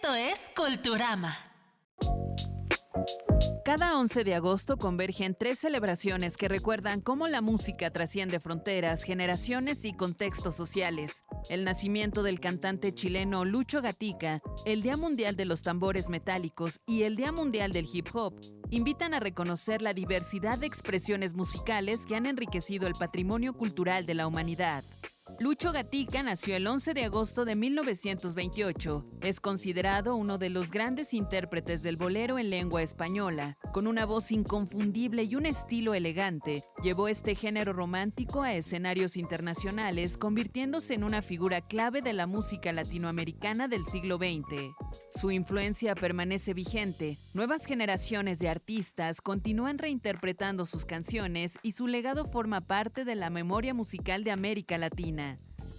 Esto es Culturama. Cada 11 de agosto convergen 3 celebraciones que recuerdan cómo la música trasciende fronteras, generaciones y contextos sociales. El nacimiento del cantante chileno Lucho Gatica, el Día Mundial de los Tambores Metálicos y el Día Mundial del Hip Hop invitan a reconocer la diversidad de expresiones musicales que han enriquecido el patrimonio cultural de la humanidad. Lucho Gatica nació el 11 de agosto de 1928. Es considerado uno de los grandes intérpretes del bolero en lengua española. Con una voz inconfundible y un estilo elegante, llevó este género romántico a escenarios internacionales, convirtiéndose en una figura clave de la música latinoamericana del siglo XX. Su influencia permanece vigente. Nuevas generaciones de artistas continúan reinterpretando sus canciones y su legado forma parte de la memoria musical de América Latina.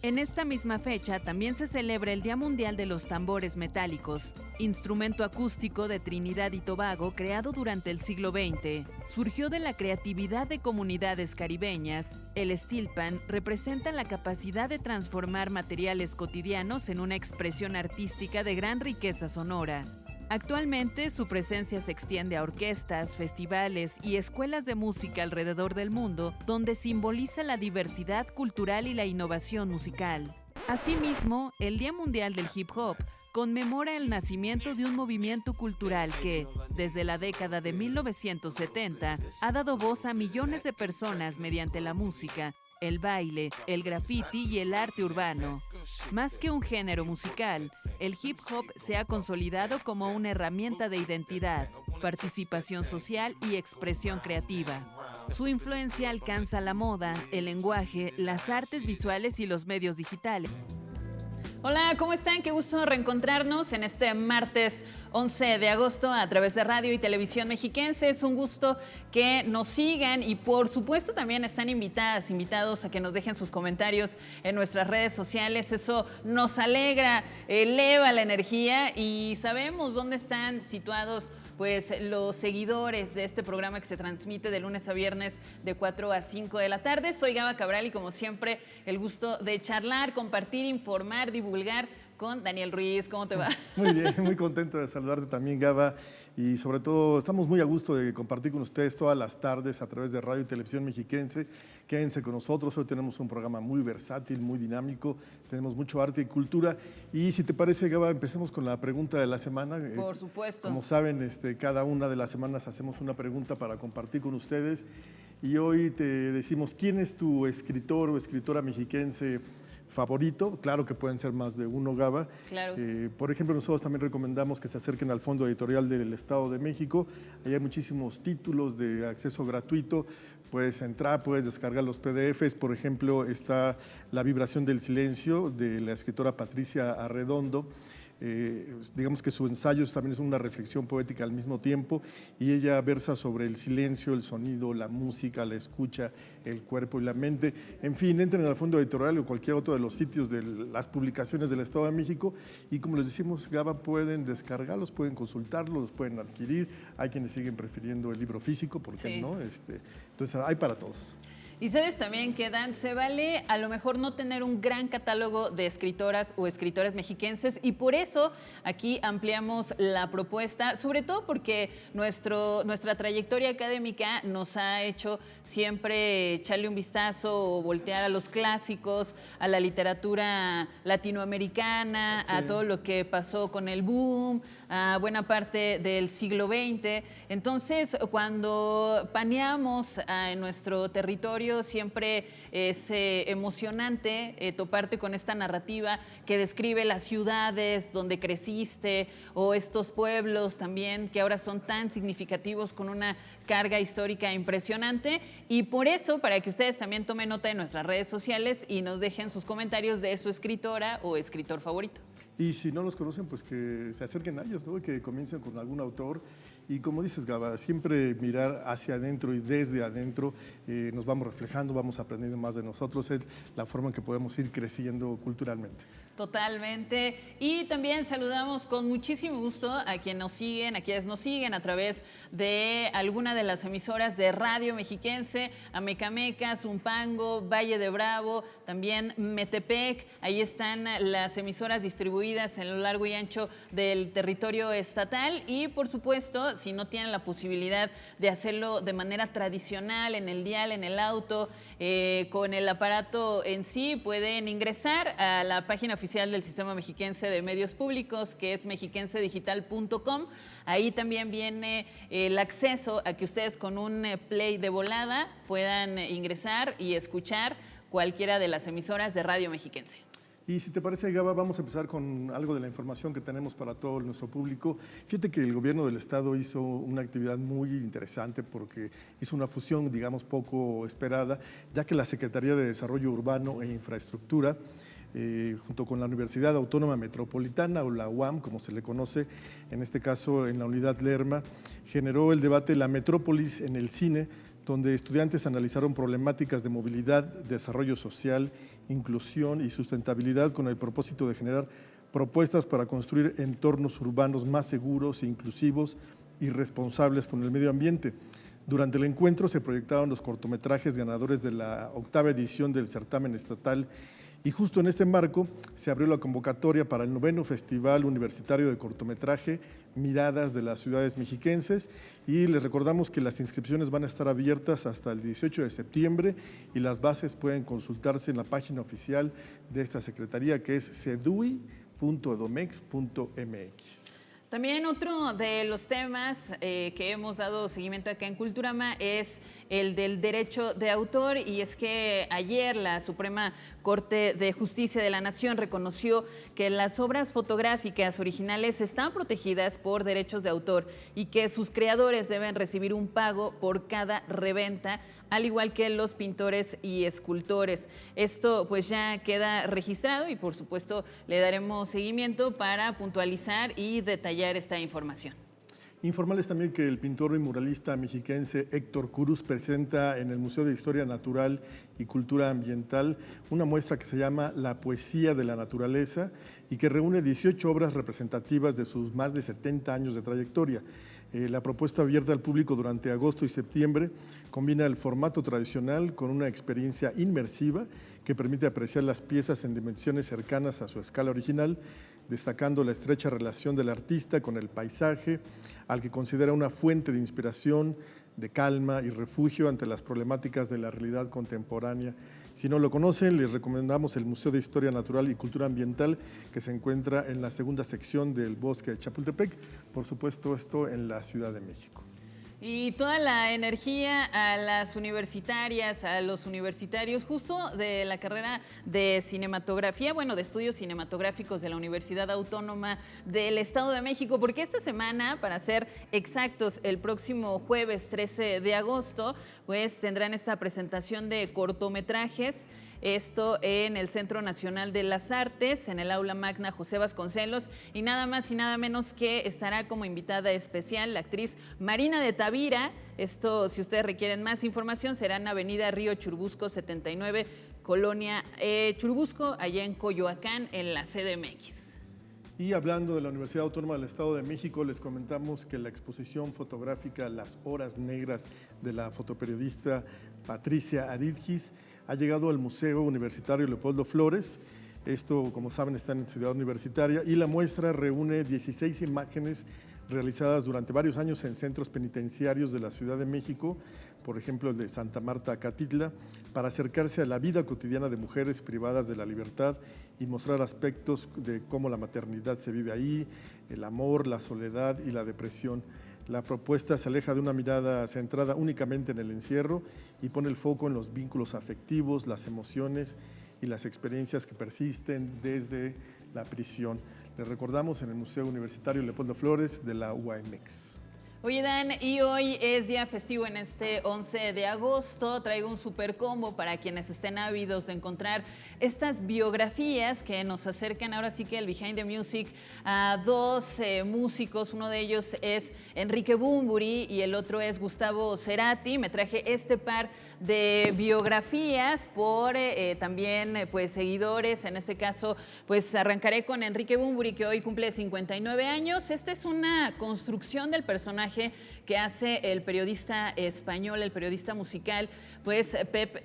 En esta misma fecha también se celebra el Día Mundial de los Tambores Metálicos, instrumento acústico de Trinidad y Tobago creado durante el siglo XX. Surgió de la creatividad de comunidades caribeñas. El steel pan representa la capacidad de transformar materiales cotidianos en una expresión artística de gran riqueza sonora. Actualmente, su presencia se extiende a orquestas, festivales y escuelas de música alrededor del mundo, donde simboliza la diversidad cultural y la innovación musical. Asimismo, el Día Mundial del Hip Hop conmemora el nacimiento de un movimiento cultural que, desde la década de 1970, ha dado voz a millones de personas mediante la música, el baile, el graffiti y el arte urbano. Más que un género musical, el hip hop se ha consolidado como una herramienta de identidad, participación social y expresión creativa. Su influencia alcanza la moda, el lenguaje, las artes visuales y los medios digitales. Hola, ¿cómo están? Qué gusto reencontrarnos en este martes 11 de agosto a través de Radio y Televisión Mexiquense. Es un gusto que nos sigan y por supuesto también están invitados a que nos dejen sus comentarios en nuestras redes sociales. Eso nos alegra, eleva la energía y sabemos dónde están situados pues los seguidores de este programa que se transmite de lunes a viernes de 4 a 5 de la tarde. Soy Gaba Cabral y como siempre el gusto de charlar, compartir, informar, divulgar con Daniel Ruiz. ¿Cómo te va? Muy bien, muy contento de saludarte también, Gaba, y sobre todo estamos muy a gusto de compartir con ustedes todas las tardes a través de Radio y Televisión Mexiquense. Quédense con nosotros, hoy tenemos un programa muy versátil, muy dinámico, tenemos mucho arte y cultura. Y si te parece, Gaba, empecemos con la pregunta de la semana. Por supuesto. Como saben, cada una de las semanas hacemos una pregunta para compartir con ustedes. Y hoy te decimos, ¿quién es tu escritor o escritora mexiquense favorito? Claro que pueden ser más de uno, Gaba. Claro. Por ejemplo, nosotros también recomendamos que se acerquen al Fondo Editorial del Estado de México. Ahí hay muchísimos títulos de acceso gratuito. Puedes entrar, puedes descargar los PDFs. Por ejemplo, está La Vibración del Silencio, de la escritora Patricia Arredondo. Digamos que su ensayo también es una reflexión poética al mismo tiempo y ella versa sobre el silencio, el sonido, la música, la escucha, el cuerpo y la mente. En fin, entren al Fondo Editorial o cualquier otro de los sitios de las publicaciones del Estado de México y como les decimos, Gaba, pueden descargarlos, pueden consultarlos, los pueden adquirir. Hay quienes siguen prefiriendo el libro físico, ¿por qué no? Entonces hay para todos. Y sabes también que, Dan, se vale a lo mejor no tener un gran catálogo de escritoras o escritores mexiquenses y por eso aquí ampliamos la propuesta, sobre todo porque nuestra trayectoria académica nos ha hecho siempre echarle un vistazo o voltear a los clásicos, a la literatura latinoamericana, sí, a todo lo que pasó con el boom, a buena parte del siglo XX. Entonces, cuando paneamos en nuestro territorio, siempre es emocionante toparte con esta narrativa que describe las ciudades donde creciste o estos pueblos también que ahora son tan significativos con una carga histórica impresionante. Y por eso, para que ustedes también tomen nota de nuestras redes sociales y nos dejen sus comentarios de su escritora o escritor favorito. Y si no los conocen, pues que se acerquen a ellos, ¿no? Que comiencen con algún autor. Y como dices, Gaba, siempre mirar hacia adentro y desde adentro nos vamos reflejando, vamos aprendiendo más de nosotros. Es la forma en que podemos ir creciendo culturalmente. Totalmente. Y también saludamos con muchísimo gusto a quienes nos siguen a través de alguna de las emisoras de Radio Mexiquense, Amecameca, Zumpango, Valle de Bravo, también Metepec. Ahí están las emisoras distribuidas distribuidas en lo largo y ancho del territorio estatal y, por supuesto, si no tienen la posibilidad de hacerlo de manera tradicional, en el dial, en el auto, con el aparato en sí, pueden ingresar a la página oficial del Sistema Mexiquense de Medios Públicos, que es mexiquensedigital.com. Ahí también viene el acceso a que ustedes con un play de volada puedan ingresar y escuchar cualquiera de las emisoras de Radio Mexiquense. Y si te parece, Gaba, vamos a empezar con algo de la información que tenemos para todo nuestro público. Fíjate que el gobierno del estado hizo una actividad muy interesante porque hizo una fusión, digamos, poco esperada, ya que la Secretaría de Desarrollo Urbano e Infraestructura, junto con la Universidad Autónoma Metropolitana, o la UAM, como se le conoce, en este caso en la unidad Lerma, generó el debate La Metrópolis en el cine, donde estudiantes analizaron problemáticas de movilidad, desarrollo social, inclusión y sustentabilidad con el propósito de generar propuestas para construir entornos urbanos más seguros, inclusivos y responsables con el medio ambiente. Durante el encuentro se proyectaron los cortometrajes ganadores de la 8ª edición del certamen estatal y justo en este marco se abrió la convocatoria para el 9º Festival Universitario de Cortometraje Miradas de las Ciudades Mexiquenses y les recordamos que las inscripciones van a estar abiertas hasta el 18 de septiembre y las bases pueden consultarse en la página oficial de esta secretaría, que es cedui.edomex.mx. También otro de los temas que hemos dado seguimiento acá en Culturama es el del derecho de autor, y es que ayer la Suprema Corte de Justicia de la Nación reconoció que las obras fotográficas originales están protegidas por derechos de autor y que sus creadores deben recibir un pago por cada reventa, al igual que los pintores y escultores. Esto pues ya queda registrado y por supuesto le daremos seguimiento para puntualizar y detallar esta información. Informarles también que el pintor y muralista mexiquense Héctor Cruz presenta en el Museo de Historia Natural y Cultura Ambiental una muestra que se llama La Poesía de la Naturaleza y que reúne 18 obras representativas de sus más de 70 años de trayectoria. La propuesta abierta al público durante agosto y septiembre combina el formato tradicional con una experiencia inmersiva que permite apreciar las piezas en dimensiones cercanas a su escala original, destacando la estrecha relación del artista con el paisaje, al que considera una fuente de inspiración, de calma y refugio ante las problemáticas de la realidad contemporánea. Si no lo conocen, les recomendamos el Museo de Historia Natural y Cultura Ambiental, que se encuentra en la segunda sección del Bosque de Chapultepec, por supuesto esto en la Ciudad de México. Y toda la energía a las universitarias, a los universitarios, justo de la carrera de cinematografía, de estudios cinematográficos de la Universidad Autónoma del Estado de México, porque esta semana, para ser exactos, el próximo jueves 13 de agosto, pues tendrán esta presentación de cortometrajes. Esto en el Centro Nacional de las Artes, en el Aula Magna José Vasconcelos, y nada más y nada menos que estará como invitada especial la actriz Marina de Tavira. Esto, si ustedes requieren más información, será en Avenida Río Churubusco 79, Colonia Churubusco, allá en Coyoacán, en la CDMX. Y hablando de la Universidad Autónoma del Estado de México, les comentamos que la exposición fotográfica Las Horas Negras de la fotoperiodista Patricia Aridgis ha llegado al Museo Universitario Leopoldo Flores. Esto, como saben, está en Ciudad Universitaria y la muestra reúne 16 imágenes realizadas durante varios años en centros penitenciarios de la Ciudad de México, por ejemplo el de Santa Marta, Acatitla, para acercarse a la vida cotidiana de mujeres privadas de la libertad y mostrar aspectos de cómo la maternidad se vive ahí, el amor, la soledad y la depresión. La propuesta se aleja de una mirada centrada únicamente en el encierro y pone el foco en los vínculos afectivos, las emociones y las experiencias que persisten desde la prisión. Les recordamos en el Museo Universitario Leopoldo Flores de la UAMX. Oye, Dan, y hoy es día festivo en este 11 de agosto. Traigo un super combo para quienes estén ávidos de encontrar estas biografías que nos acercan ahora sí que el Behind the Music a dos músicos. Uno de ellos es Enrique Bunbury y el otro es Gustavo Cerati. Me traje este par de biografías por también pues seguidores. En este caso, pues arrancaré con Enrique Bunbury, que hoy cumple 59 años. Esta es una construcción del personaje que hace el periodista español, el periodista musical, pues Pep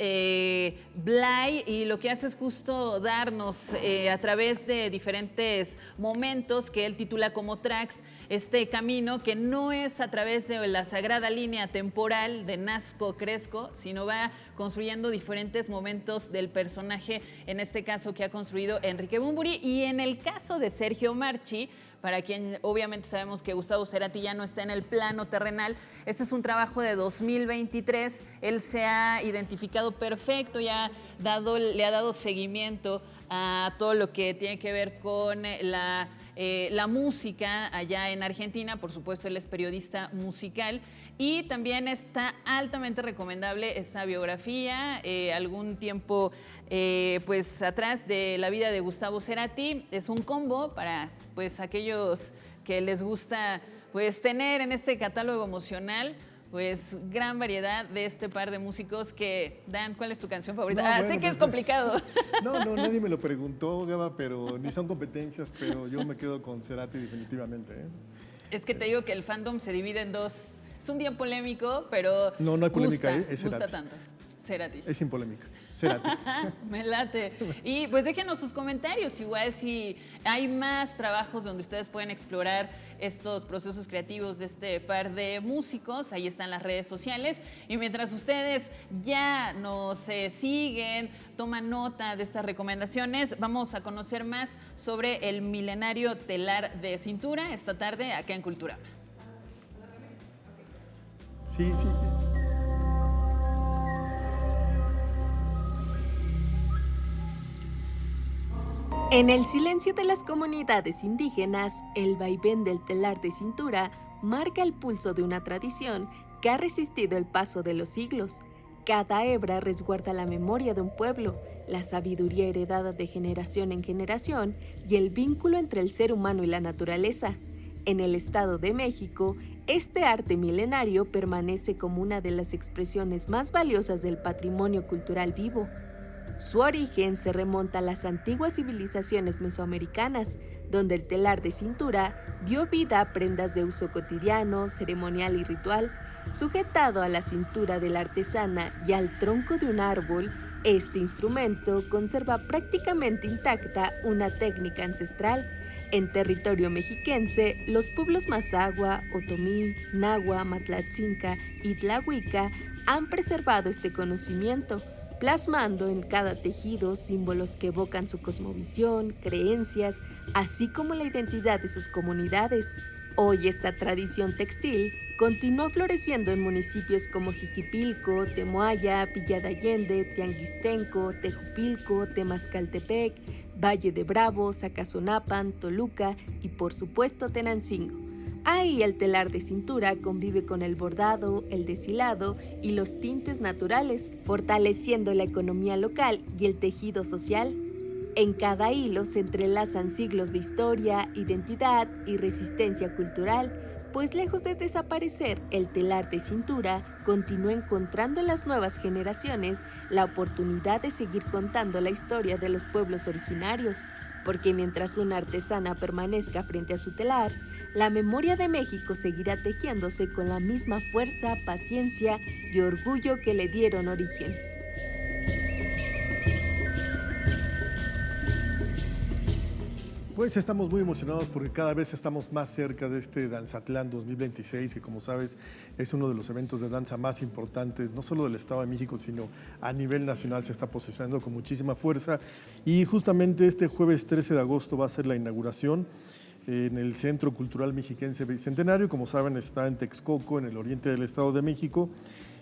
Blay, y lo que hace es justo darnos a través de diferentes momentos que él titula como tracks, este camino que no es a través de la sagrada línea temporal de Nazco Cresco, sino va construyendo diferentes momentos del personaje, en este caso que ha construido Enrique Bunbury. Y en el caso de Sergio Marchi, para quien obviamente sabemos que Gustavo Cerati ya no está en el plano terrenal, este es un trabajo de 2023, él se ha identificado perfecto, le ha dado seguimiento a todo lo que tiene que ver con la música allá en Argentina. Por supuesto, él es periodista musical y también está altamente recomendable esta biografía, algún tiempo pues atrás, de la vida de Gustavo Cerati. Es un combo para pues aquellos que les gusta pues tener en este catálogo emocional pues gran variedad de este par de músicos que... Dan, ¿cuál es tu canción favorita? No, bueno, sé que pues, es complicado. No, nadie me lo preguntó, Gaba, pero ni son competencias, pero yo me quedo con Cerati definitivamente. Es que te digo que el fandom se divide en dos. Es un día polémico, pero No hay polémica, es gusta Cerati. tanto. Cerati. Es sin polémica, Cerati. Me late. Y pues déjenos sus comentarios, igual si hay más trabajos donde ustedes pueden explorar estos procesos creativos de este par de músicos, ahí están las redes sociales. Y mientras ustedes ya nos siguen, toman nota de estas recomendaciones, vamos a conocer más sobre el milenario telar de cintura esta tarde acá en Cultura. Sí. En el silencio de las comunidades indígenas, el vaivén del telar de cintura marca el pulso de una tradición que ha resistido el paso de los siglos. Cada hebra resguarda la memoria de un pueblo, la sabiduría heredada de generación en generación y el vínculo entre el ser humano y la naturaleza. En el Estado de México, este arte milenario permanece como una de las expresiones más valiosas del patrimonio cultural vivo. Su origen se remonta a las antiguas civilizaciones mesoamericanas, donde el telar de cintura dio vida a prendas de uso cotidiano, ceremonial y ritual. Sujetado a la cintura de la artesana y al tronco de un árbol, este instrumento conserva prácticamente intacta una técnica ancestral. En territorio mexiquense, los pueblos Mazahua, Otomí, Nahua, Matlatzinca y Tlahuica han preservado este conocimiento, plasmando en cada tejido símbolos que evocan su cosmovisión, creencias, así como la identidad de sus comunidades. Hoy esta tradición textil continúa floreciendo en municipios como Jiquipilco, Temoaya, Villa de Allende, Tianguistenco, Tejupilco, Temascaltepec, Valle de Bravo, Zacazonapan, Toluca y por supuesto Tenancingo. Ahí el telar de cintura convive con el bordado, el deshilado y los tintes naturales, fortaleciendo la economía local y el tejido social. En cada hilo se entrelazan siglos de historia, identidad y resistencia cultural, pues lejos de desaparecer, el telar de cintura continúa encontrando en las nuevas generaciones la oportunidad de seguir contando la historia de los pueblos originarios, porque mientras una artesana permanezca frente a su telar, la memoria de México seguirá tejiéndose con la misma fuerza, paciencia y orgullo que le dieron origen. Pues estamos muy emocionados porque cada vez estamos más cerca de este Danzatlán 2026, que como sabes es uno de los eventos de danza más importantes, no solo del Estado de México, sino a nivel nacional. Se está posicionando con muchísima fuerza y justamente este jueves 13 de agosto va a ser la inauguración en el Centro Cultural Mexiquense Bicentenario. Como saben, está en Texcoco, en el oriente del Estado de México,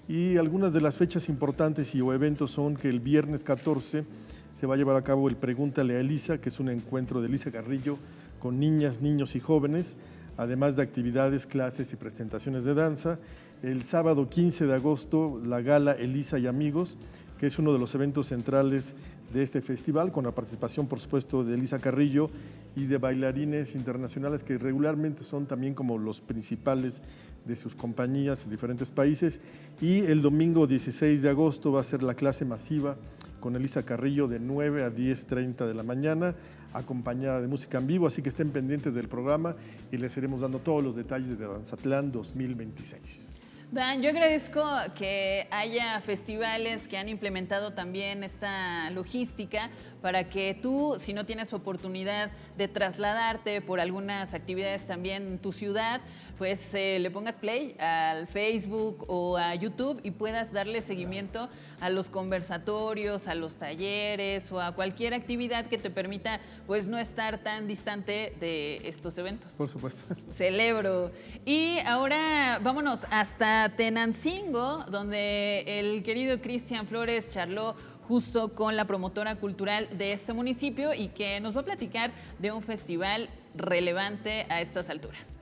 y algunas de las fechas importantes o eventos son que el viernes 14 se va a llevar a cabo el Pregúntale a Elisa, que es un encuentro de Elisa Carrillo con niñas, niños y jóvenes, además de actividades, clases y presentaciones de danza. El sábado 15 de agosto, la gala Elisa y Amigos, que es uno de los eventos centrales de este festival, con la participación, por supuesto, de Elisa Carrillo y de bailarines internacionales que regularmente son también como los principales de sus compañías en diferentes países. Y el domingo 16 de agosto va a ser la clase masiva con Elisa Carrillo de 9 a 10:30 de la mañana, acompañada de música en vivo, así que estén pendientes del programa y les iremos dando todos los detalles de Danzatlán 2026. Dan, yo agradezco que haya festivales que han implementado también esta logística para que tú, si no tienes oportunidad de trasladarte por algunas actividades también en tu ciudad, pues le pongas play al Facebook o a YouTube y puedas darle seguimiento a los conversatorios, a los talleres o a cualquier actividad que te permita pues no estar tan distante de estos eventos. Por supuesto. Celebro. Y ahora vámonos hasta Tenancingo, donde el querido Cristian Flores charló justo con la promotora cultural de este municipio y que nos va a platicar de un festival relevante a estas alturas.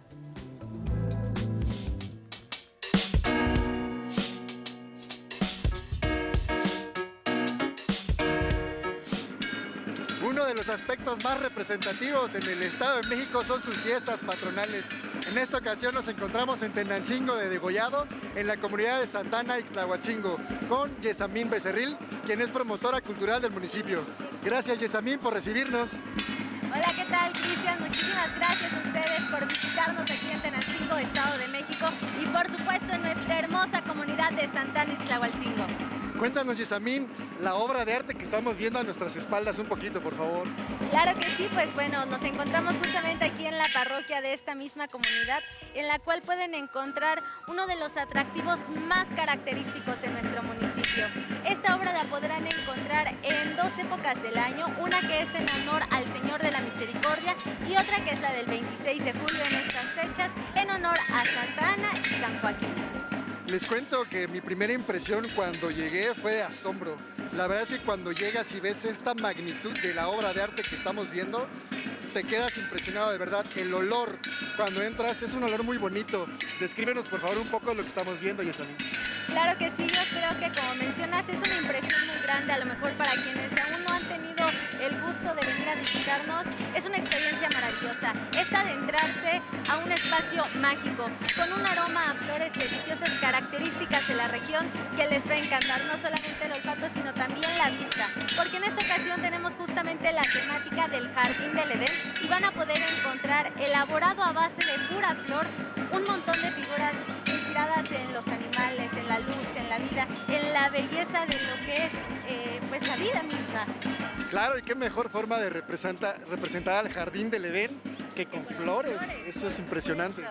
Uno de los aspectos más representativos en el Estado de México son sus fiestas patronales. En esta ocasión nos encontramos en Tenancingo de Degollado, en la comunidad de Santana Ixtlahuatzingo, con Yesamín Becerril, quien es promotora cultural del municipio. Gracias, Yesamín, por recibirnos. Hola, ¿qué tal, Cristian? Muchísimas gracias a ustedes por visitarnos aquí en Tenancingo, Estado de México, y por supuesto en nuestra hermosa comunidad de Santana Ixtlahuatzingo. Cuéntanos, Yesamín, la obra de arte que estamos viendo a nuestras espaldas un poquito, por favor. Claro que sí, pues bueno, nos encontramos justamente aquí en la parroquia de esta misma comunidad, en la cual pueden encontrar uno de los atractivos más característicos en nuestro municipio. Esta obra la podrán encontrar en dos épocas del año, una que es en honor al Señor de la Misericordia y otra que es la del 26 de julio en estas fechas, en honor a Santa Ana y San Joaquín. Les cuento que mi primera impresión cuando llegué fue de asombro. La verdad es que cuando llegas y ves esta magnitud de la obra de arte que estamos viendo, te quedas impresionado, de verdad. El olor cuando entras es un olor muy bonito. Descríbenos por favor un poco lo que estamos viendo, Yesamín. Claro que sí, yo creo que como mencionas es una impresión muy grande, a lo mejor para quienes aún no han tenido el gusto de venir a visitarnos, es una experiencia maravillosa, es adentrarse a un espacio mágico, con un aroma a flores deliciosas características de la región que les va a encantar, no solamente el olfato sino también la vista, porque en esta ocasión tenemos justamente la temática del Jardín del Edén y van a poder encontrar elaborado a base de pura flor un montón de figuras inspiradas en los animales, en la luz, en la vida, en la belleza de lo que es pues la vida misma. Claro, y qué mejor forma de representar al Jardín del Edén que con flores. Eso es impresionante.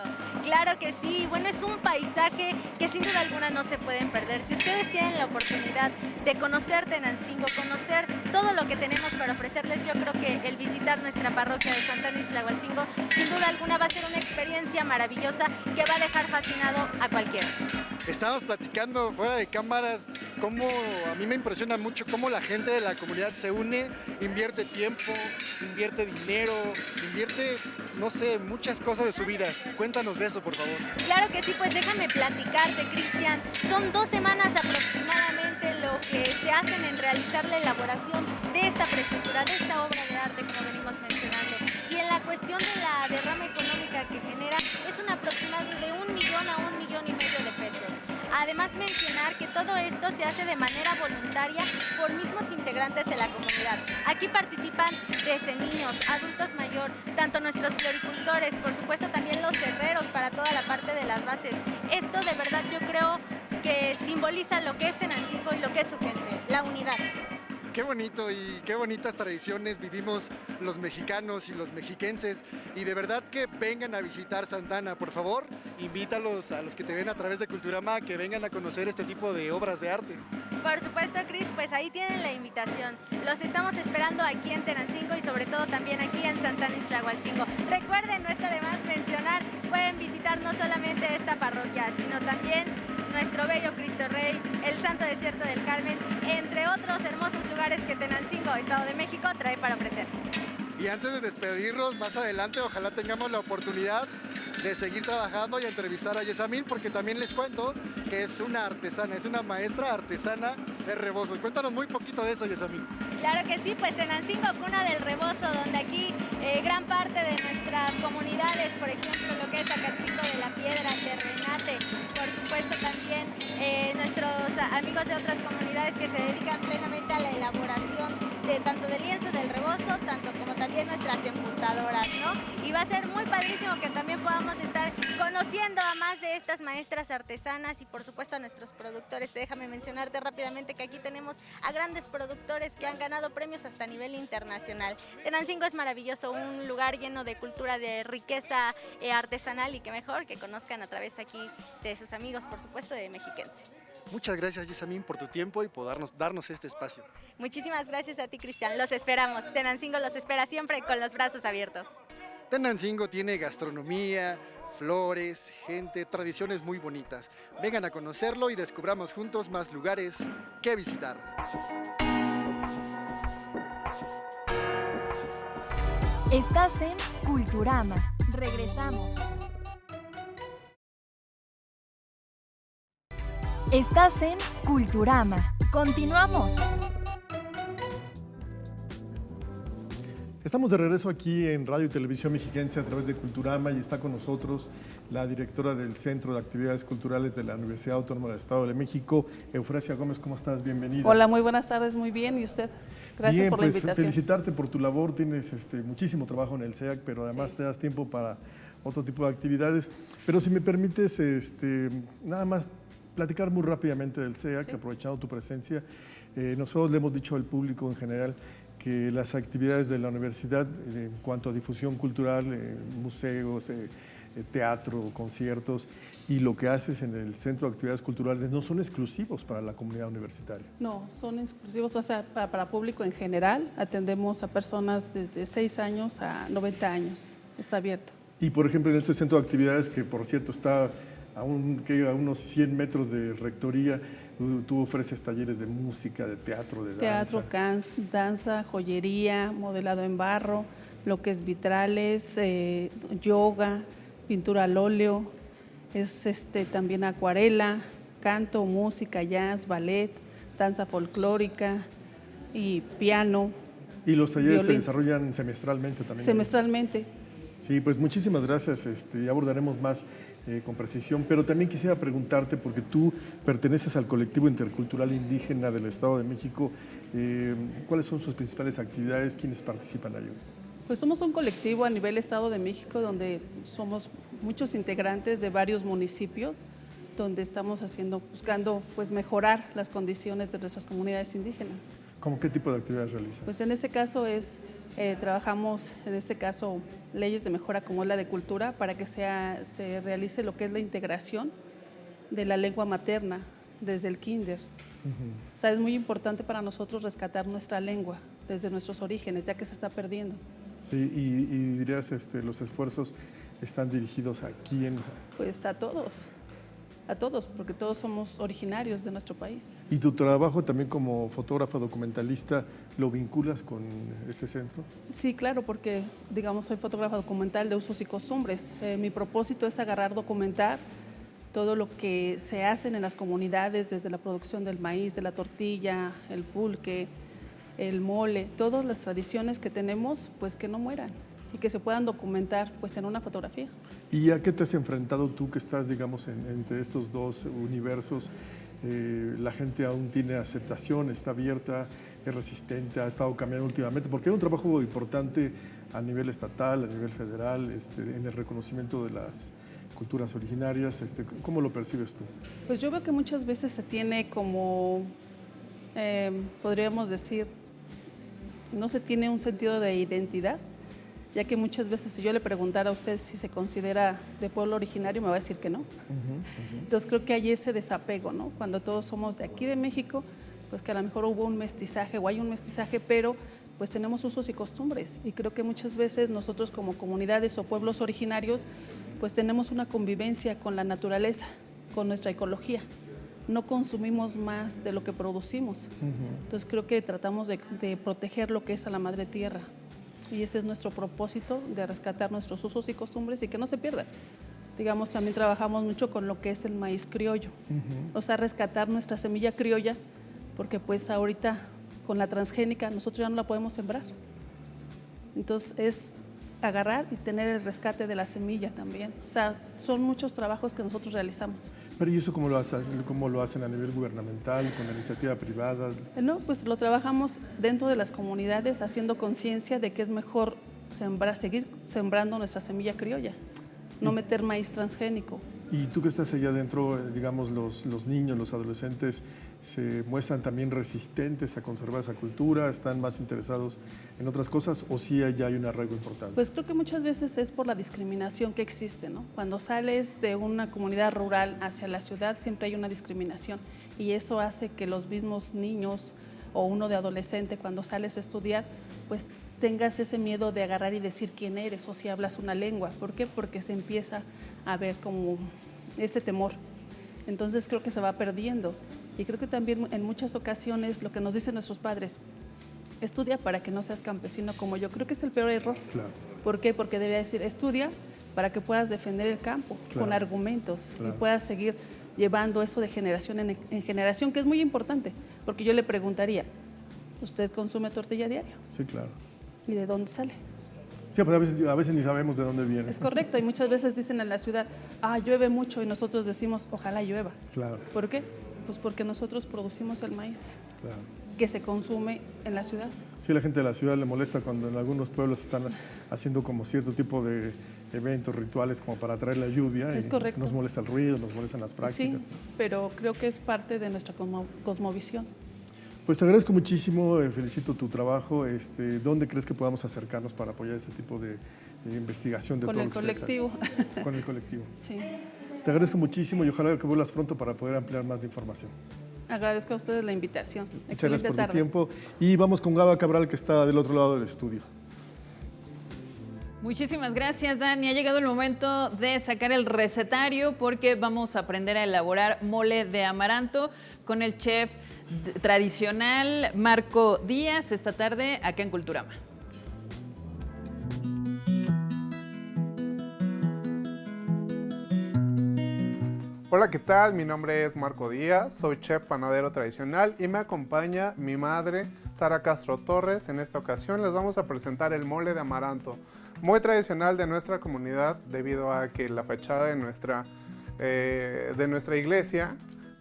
Claro que sí, bueno, es un paisaje que sin duda alguna no se pueden perder. Si ustedes tienen la oportunidad de conocer Tenancingo, conocer todo lo que tenemos para ofrecerles, yo creo que el visitar nuestra parroquia de Santana Ixtlahuatzingo, sin duda alguna va a ser una experiencia maravillosa que va a dejar fascinado a cualquiera. Estábamos platicando fuera de cámaras cómo a mí me impresiona mucho cómo la gente de la comunidad se une, invierte tiempo, invierte dinero, invierte, no sé, muchas cosas de su vida. Cuéntanos de eso, por favor. Claro que sí, pues déjame platicarte, Cristian. Son 2 semanas aproximadamente lo que se hacen en realizar la elaboración de esta preciosura, de esta obra de arte, como venimos mencionando. Y en la cuestión de la derrama económica que genera, es un aproximado de 1 millón a 1,5 millones de pesos. Además, mencionar que todo esto se hace de manera voluntaria por mismos integrantes de la comunidad. Aquí participan desde niños, adultos mayor, tanto nuestros floricultores, por supuesto también los herreros para toda la parte de las bases. Esto de verdad yo creo que simboliza lo que es Tenancingo y lo que es su gente, la unidad. Qué bonito y qué bonitas tradiciones vivimos los mexicanos y los mexiquenses, y de verdad que vengan a visitar Santana, por favor, invítalos a los que te ven a través de Culturama que vengan a conocer este tipo de obras de arte. Por supuesto, Cris, pues ahí tienen la invitación. Los estamos esperando aquí en Tenancingo y sobre todo también aquí en Santana Ixtlahuatzingo. Recuerden, no está de más mencionar, pueden visitar no solamente esta parroquia, sino también nuestro bello Cristo Rey, el Santo Desierto del Carmen, entre otros hermosos lugares que Tenancingo, Estado de México, trae para ofrecer. Y antes de despedirnos, más adelante, ojalá tengamos la oportunidad de seguir trabajando y entrevistar a Yesamín, porque también les cuento que es una artesana, es una maestra artesana de rebozo. Cuéntanos muy poquito de eso, Yesamín. Claro que sí, pues Tenancingo, cuna del rebozo, donde aquí gran parte de nuestras comunidades, por ejemplo, lo que es Acatzingo de la Piedra, Terrenate, por supuesto también nuestros amigos de otras comunidades que se dedican plenamente a la elaboración de tanto del lienzo del rebozo, tanto como también nuestras empuntadoras, ¿no? Y va a ser muy padrísimo que también podamos estar conociendo a más de estas maestras artesanas y por supuesto a nuestros productores. Déjame mencionarte rápidamente que aquí tenemos a grandes productores que han ganado premios hasta a nivel internacional. Tenancingo es maravilloso, un lugar lleno de cultura, de riqueza artesanal, y que mejor que conozcan a través aquí de sus amigos, por supuesto, de Mexiquense. Muchas gracias, Yesamín, por tu tiempo y por darnos este espacio. Muchísimas gracias a ti, Cristian. Los esperamos. Tenancingo los espera siempre con los brazos abiertos. Tenancingo tiene gastronomía, flores, gente, tradiciones muy bonitas. Vengan a conocerlo y descubramos juntos más lugares que visitar. Estás en Culturama. Regresamos. Estás en Culturama. Continuamos. Estamos de regreso aquí en Radio y Televisión Mexiquense a través de Culturama y está con nosotros la directora del Centro de Actividades Culturales de la Universidad Autónoma del Estado de México, Eufrasia Gómez. ¿Cómo estás? Bienvenida. Hola, muy buenas tardes, muy bien. ¿Y usted? Gracias bien, por pues, la invitación. Felicitarte por tu labor. Tienes muchísimo trabajo en el SEAC, pero además te das tiempo para otro tipo de actividades. Pero si me permites, nada más platicar muy rápidamente del SEAC, aprovechando tu presencia. Nosotros le hemos dicho al público en general que las actividades de la universidad en cuanto a difusión cultural, museos, teatro, conciertos y lo que haces en el Centro de Actividades Culturales no son exclusivos para la comunidad universitaria. No, son exclusivos, o sea, para público en general. Atendemos a personas desde 6 años a 90 años. Está abierto. Y por ejemplo en este Centro de Actividades, que por cierto está a unos 100 metros de rectoría, tú ofreces talleres de música, de teatro, de danza. Teatro, danza, joyería, modelado en barro, lo que es vitrales, yoga, pintura al óleo, es también acuarela, canto, música, jazz, ballet, danza folclórica y piano. Y los talleres violín. se desarrollan semestralmente también. Semestralmente. Sí, pues muchísimas gracias. Ya abordaremos más con precisión, pero también quisiera preguntarte, porque tú perteneces al colectivo intercultural indígena del Estado de México, ¿cuáles son sus principales actividades? ¿Quiénes participan ahí? Pues somos un colectivo a nivel Estado de México donde somos muchos integrantes de varios municipios, donde estamos buscando pues mejorar las condiciones de nuestras comunidades indígenas. ¿Cómo qué tipo de actividades realizan? Pues en este caso trabajamos leyes de mejora como es la de cultura para que se realice lo que es la integración de la lengua materna desde el kinder. O sea, es muy importante para nosotros rescatar nuestra lengua desde nuestros orígenes, ya que se está perdiendo. Sí, y dirías, los esfuerzos están dirigidos a quién. Pues a todos, porque todos somos originarios de nuestro país. ¿Y tu trabajo también como fotógrafa documentalista lo vinculas con este centro? Sí, claro, porque soy fotógrafa documental de usos y costumbres. Mi propósito es documentar todo lo que se hace en las comunidades, desde la producción del maíz, de la tortilla, el pulque, el mole, todas las tradiciones que tenemos, pues que no mueran y que se puedan documentar pues en una fotografía. ¿Y a qué te has enfrentado tú que estás, entre estos dos universos? La gente aún tiene aceptación, está abierta, es resistente, ha estado cambiando últimamente, porque hay un trabajo importante a nivel estatal, a nivel federal, en el reconocimiento de las culturas originarias. ¿Cómo lo percibes tú? Pues yo veo que muchas veces se tiene como, podríamos decir, no se tiene un sentido de identidad, ya que muchas veces si yo le preguntara a usted si se considera de pueblo originario, me va a decir que no. Entonces creo que hay ese desapego, ¿no? Cuando todos somos de aquí de México, pues que a lo mejor hubo un mestizaje o hay un mestizaje, pero pues tenemos usos y costumbres, y creo que muchas veces nosotros como comunidades o pueblos originarios pues tenemos una convivencia con la naturaleza, con nuestra ecología. No consumimos más de lo que producimos. Entonces creo que tratamos de proteger lo que es a la madre tierra. Y ese es nuestro propósito, de rescatar nuestros usos y costumbres y que no se pierdan. Digamos, también trabajamos mucho con lo que es el maíz criollo, o sea, rescatar nuestra semilla criolla, porque pues ahorita con la transgénica nosotros ya no la podemos sembrar. Entonces es agarrar y tener el rescate de la semilla también. O sea, son muchos trabajos que nosotros realizamos. Pero ¿y eso cómo lo hacen a nivel gubernamental, con la iniciativa privada? No, pues lo trabajamos dentro de las comunidades, haciendo conciencia de que es mejor seguir sembrando nuestra semilla criolla, no meter maíz transgénico. Y tú que estás allá adentro, digamos, los niños, los adolescentes, ¿se muestran también resistentes a conservar esa cultura? ¿Están más interesados en otras cosas o sí ya hay un arraigo importante? Pues creo que muchas veces es por la discriminación que existe, ¿no? Cuando sales de una comunidad rural hacia la ciudad siempre hay una discriminación y eso hace que los mismos niños o uno de adolescente cuando sales a estudiar, pues tengas ese miedo de agarrar y decir quién eres o si hablas una lengua. ¿Por qué? Porque se empieza a ver como ese temor. Entonces creo que se va perdiendo. Y creo que también en muchas ocasiones lo que nos dicen nuestros padres, estudia para que no seas campesino como yo. Creo que es el peor error. Claro. ¿Por qué? Porque debería decir, estudia para que puedas defender el campo con argumentos y puedas seguir llevando eso de generación en generación, que es muy importante. Porque yo le preguntaría, ¿usted consume tortilla diaria? Sí, claro. ¿Y de dónde sale? Sí, pero a veces ni sabemos de dónde viene. Es correcto, y muchas veces dicen en la ciudad, llueve mucho, y nosotros decimos, ojalá llueva. Claro. ¿Por qué? Pues porque nosotros producimos el maíz Claro. que se consume en la ciudad. Sí, la gente de la ciudad le molesta cuando en algunos pueblos están haciendo como cierto tipo de eventos, rituales como para atraer la lluvia. Es correcto. Nos molesta el ruido, nos molestan las prácticas. Sí, pero creo que es parte de nuestra cosmovisión. Pues te agradezco muchísimo, felicito tu trabajo. ¿Dónde crees que podamos acercarnos para apoyar este tipo de investigación? Con el colectivo. Con el colectivo. Sí. Te agradezco muchísimo y ojalá que vuelvas pronto para poder ampliar más de información. Agradezco a ustedes la invitación. Muchas gracias por tarde. tu tiempo. Y vamos con Gaba Cabral, que está del otro lado del estudio. Muchísimas gracias, Dani. Ha llegado el momento de sacar el recetario porque vamos a aprender a elaborar mole de amaranto con el chef tradicional Marco Díaz esta tarde acá en Culturama. Hola, ¿qué tal? Mi nombre es Marco Díaz, soy chef panadero tradicional y me acompaña mi madre, Sara Castro Torres. En esta ocasión les vamos a presentar el mole de amaranto, muy tradicional de nuestra comunidad debido a que la fachada de nuestra iglesia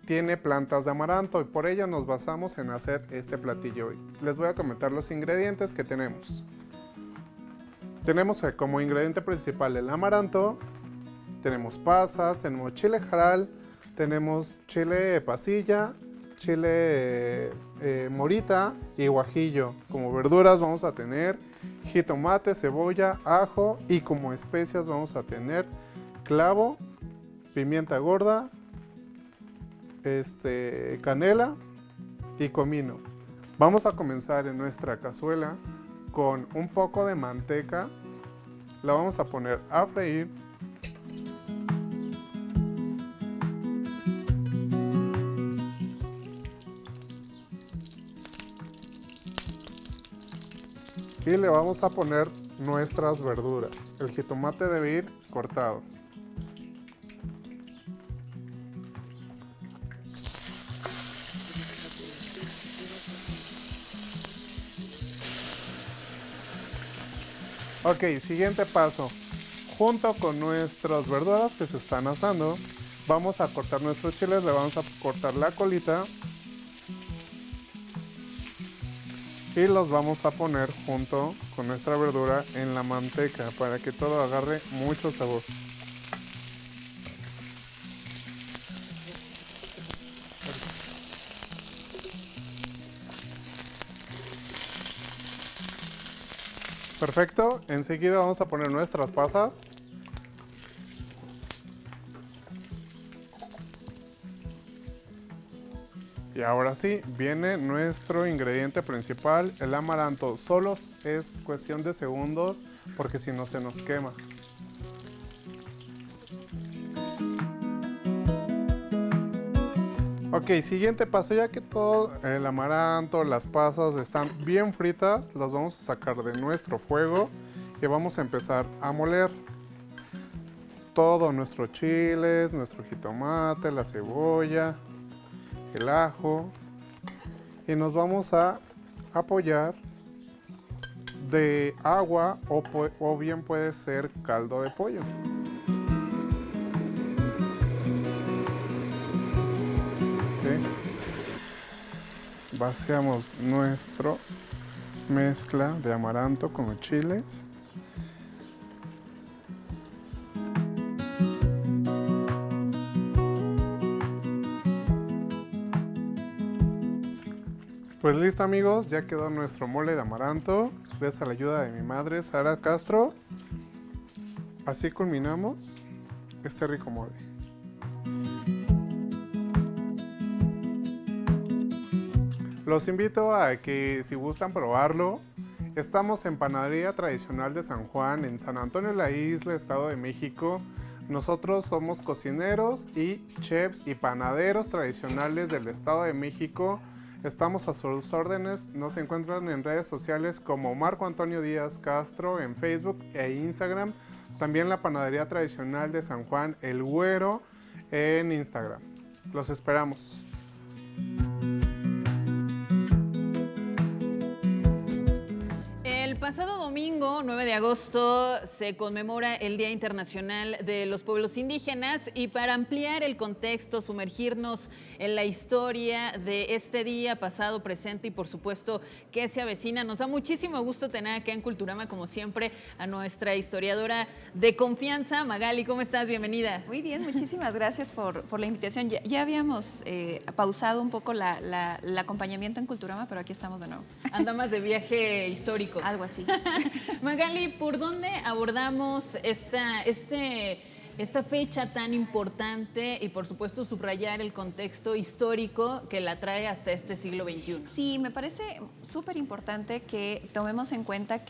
tiene plantas de amaranto y por ello nos basamos en hacer este platillo hoy. Les voy a comentar los ingredientes que tenemos. Tenemos como ingrediente principal el amaranto, tenemos pasas, tenemos chile jaral, tenemos chile pasilla, chile morita y guajillo. Como verduras vamos a tener jitomate, cebolla, ajo y como especias vamos a tener clavo, pimienta gorda, canela y comino. Vamos a comenzar en nuestra cazuela con un poco de manteca. La vamos a poner a freír. Y le vamos a poner nuestras verduras. El jitomate debe ir cortado. Ok, siguiente paso. Junto con nuestras verduras que se están asando, vamos a cortar nuestros chiles, le vamos a cortar la colita. Y los vamos a poner junto con nuestra verdura en la manteca para que todo agarre mucho sabor. Perfecto, enseguida vamos a poner nuestras pasas. Y ahora sí, viene nuestro ingrediente principal, el amaranto. Solo es cuestión de segundos porque si no se nos quema. Ok, siguiente paso, ya que todo el amaranto, las pasas están bien fritas, las vamos a sacar de nuestro fuego y vamos a empezar a moler todo nuestros chiles, nuestro jitomate, la cebolla, el ajo y nos vamos a apoyar de agua o bien puede ser caldo de pollo. Vaciamos nuestra mezcla de amaranto con los chiles. Pues listo amigos, ya quedó nuestro mole de amaranto. Gracias a la ayuda de mi madre, Sara Castro. Así culminamos este rico mole. Los invito a que si gustan probarlo, estamos en Panadería Tradicional de San Juan, en San Antonio de la Isla, Estado de México. Nosotros somos cocineros y chefs y panaderos tradicionales del Estado de México. Estamos a sus órdenes, nos encuentran en redes sociales como Marco Antonio Díaz Castro en Facebook e Instagram. También la Panadería Tradicional de San Juan, El Güero, en Instagram. Los esperamos. El pasado domingo, 9 de agosto, se conmemora el Día Internacional de los Pueblos Indígenas y para ampliar el contexto, sumergirnos en la historia de este día, pasado, presente y por supuesto que se avecina, nos da muchísimo gusto tener acá en Culturama, como siempre, a nuestra historiadora de confianza, Magali. ¿Cómo estás? Bienvenida. Muy bien, muchísimas gracias por la invitación. Ya habíamos pausado un poco el acompañamiento en Culturama, pero aquí estamos de nuevo. Anda más de viaje histórico. Algo así. Magali, ¿por dónde abordamos esta fecha tan importante y por supuesto subrayar el contexto histórico que la trae hasta este siglo XXI? Sí, me parece súper importante que tomemos en cuenta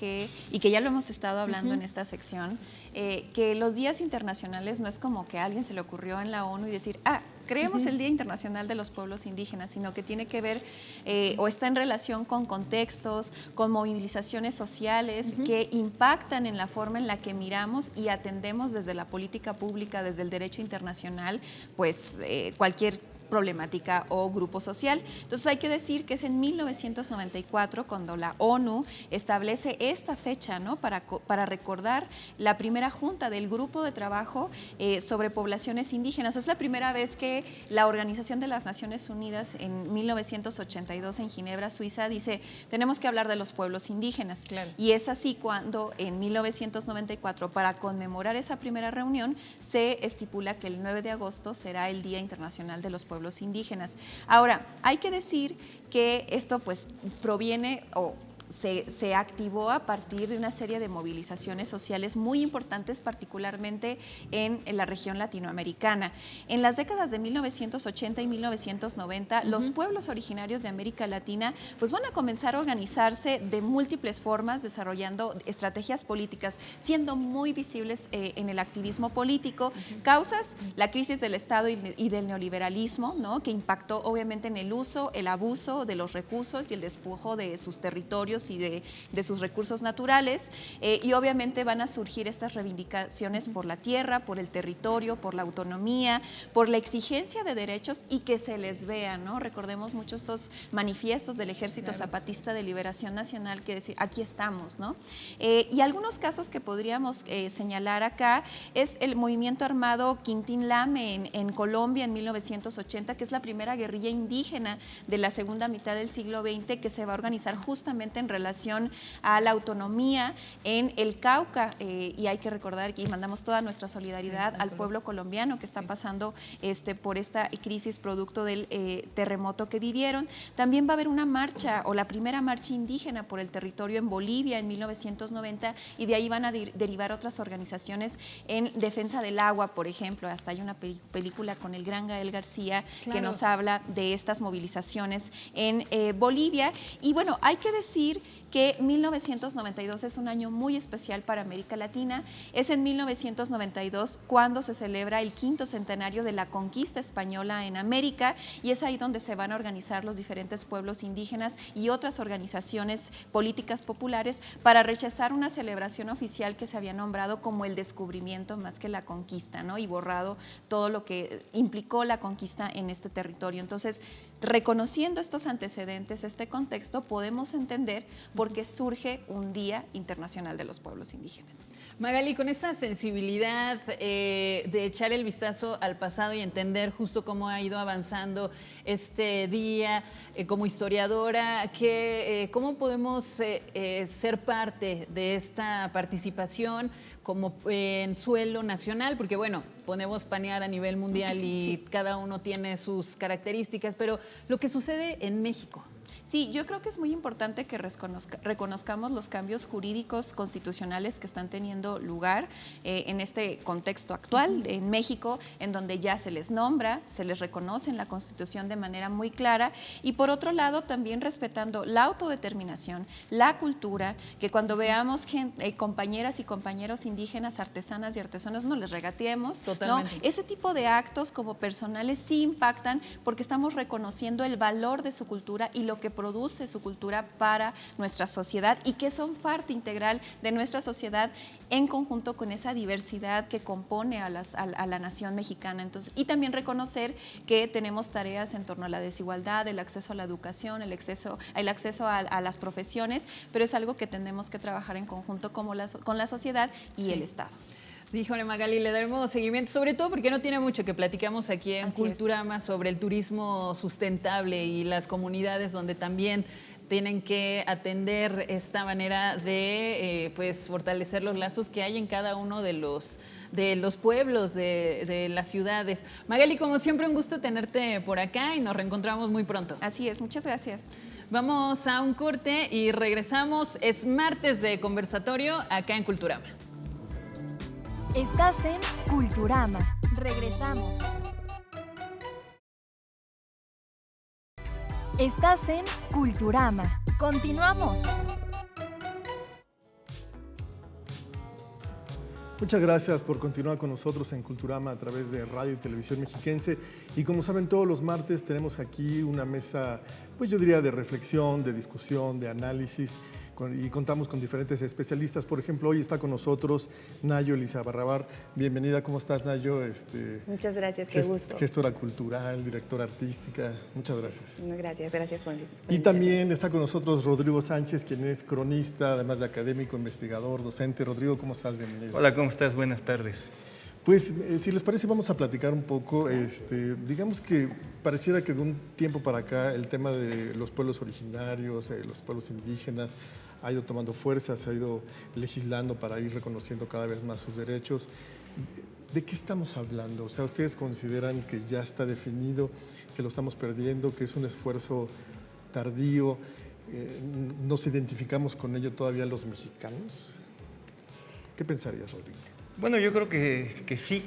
y que ya lo hemos estado hablando en esta sección, que los días internacionales no es como que a alguien se le ocurrió en la ONU y decir, creemos el Día Internacional de los Pueblos Indígenas, sino que tiene que ver o está en relación con contextos, con movilizaciones sociales que impactan en la forma en la que miramos y atendemos desde la política pública, desde el derecho internacional, pues cualquier problemática o grupo social. Entonces hay que decir que es en 1994 cuando la ONU establece esta fecha, ¿no? para recordar la primera junta del grupo de trabajo sobre poblaciones indígenas. Es la primera vez que la Organización de las Naciones Unidas en 1982 en Ginebra, Suiza, dice tenemos que hablar de los pueblos indígenas. Claro. Y es así cuando en 1994, para conmemorar esa primera reunión, se estipula que el 9 de agosto será el Día Internacional de los Pueblos Indígenas. Ahora, hay que decir que esto pues proviene o se activó a partir de una serie de movilizaciones sociales muy importantes, particularmente en la región latinoamericana. En las décadas de 1980 y 1990, los pueblos originarios de América Latina pues van a comenzar a organizarse de múltiples formas, desarrollando estrategias políticas, siendo muy visibles en el activismo político. Causas, la crisis del Estado y del neoliberalismo, ¿no? Que impactó obviamente en el uso, el abuso de los recursos y el despojo de sus territorios y de sus recursos naturales, y obviamente van a surgir estas reivindicaciones por la tierra, por el territorio, por la autonomía, por la exigencia de derechos y que se les vea, ¿no? Recordemos mucho estos manifiestos del Ejército Zapatista de Liberación Nacional que decir, aquí estamos, ¿no? Y algunos casos que podríamos señalar acá es el movimiento armado Quintín Lame en Colombia en 1980, que es la primera guerrilla indígena de la segunda mitad del siglo XX que se va a organizar justamente en relación a la autonomía en el Cauca, y hay que recordar que mandamos toda nuestra solidaridad al pueblo colombiano que está pasando por esta crisis producto del terremoto que vivieron. También va a haber una marcha o la primera marcha indígena por el territorio en Bolivia en 1990 y de ahí van a derivar otras organizaciones en defensa del agua, por ejemplo. Hasta hay una película con el gran Gael García que nos habla de estas movilizaciones en Bolivia. Y bueno, hay que decir que 1992 es un año muy especial para América Latina. Es en 1992 cuando se celebra el 5º centenario de la conquista española en América, y es ahí donde se van a organizar los diferentes pueblos indígenas y otras organizaciones políticas populares para rechazar una celebración oficial que se había nombrado como el descubrimiento más que la conquista, ¿no? Y borrado todo lo que implicó la conquista en este territorio. Entonces, reconociendo estos antecedentes, este contexto, podemos entender por qué surge un Día Internacional de los Pueblos Indígenas. Magali, con esa sensibilidad de echar el vistazo al pasado y entender justo cómo ha ido avanzando este día, como historiadora, ¿cómo podemos ser parte de esta participación como en suelo nacional? Porque bueno, podemos panear a nivel mundial y sí, cada uno tiene sus características, pero lo que sucede en México. Sí, yo creo que es muy importante que reconozcamos los cambios jurídicos constitucionales que están teniendo lugar en este contexto actual en México, en donde ya se les nombra, se les reconoce en la Constitución de manera muy clara, y por otro lado también respetando la autodeterminación, la cultura, que cuando veamos compañeras y compañeros indígenas, artesanas y artesanos, no les regateemos, ¿no? Ese tipo de actos como personales sí impactan porque estamos reconociendo el valor de su cultura y lo que produce su cultura para nuestra sociedad, y que son parte integral de nuestra sociedad en conjunto con esa diversidad que compone a la nación mexicana. Entonces, y también reconocer que tenemos tareas en torno a la desigualdad, el acceso a la educación, el acceso a las profesiones, pero es algo que tenemos que trabajar en conjunto con la sociedad y el Estado. Híjole, Magali, le daremos seguimiento, sobre todo porque no tiene mucho que platicamos aquí en Culturama sobre el turismo sustentable y las comunidades donde también tienen que atender esta manera de pues fortalecer los lazos que hay en cada uno de los pueblos, de las ciudades. Magali, como siempre, un gusto tenerte por acá y nos reencontramos muy pronto. Así es, muchas gracias. Vamos a un corte y regresamos. Es martes de conversatorio acá en Culturama. Estás en Culturama. Regresamos. Estás en Culturama. Continuamos. Muchas gracias por continuar con nosotros en Culturama a través de Radio y Televisión Mexiquense. Y como saben, todos los martes tenemos aquí una mesa, pues yo diría, de reflexión, de discusión, de análisis, y contamos con diferentes especialistas. Por ejemplo, hoy está con nosotros Nayo Lizabarrabar. Bienvenida, ¿cómo estás, Nayo? Muchas gracias, qué gusto. Gestora cultural, directora artística. Muchas gracias. Gracias por Y también está con nosotros Rodrigo Sánchez, quien es cronista, además de académico, investigador, docente. Rodrigo, ¿cómo estás? Bienvenido. Hola, ¿cómo estás? Buenas tardes. Pues, si les parece, vamos a platicar un poco. Digamos que pareciera que de un tiempo para acá el tema de los pueblos originarios, los pueblos indígenas, ha ido tomando fuerza, se ha ido legislando para ir reconociendo cada vez más sus derechos. ¿De qué estamos hablando? O sea, ¿ustedes consideran que ya está definido, que lo estamos perdiendo, que es un esfuerzo tardío? ¿Nos identificamos con ello todavía los mexicanos? ¿Qué pensarías, Rodrigo? Bueno, yo creo que sí.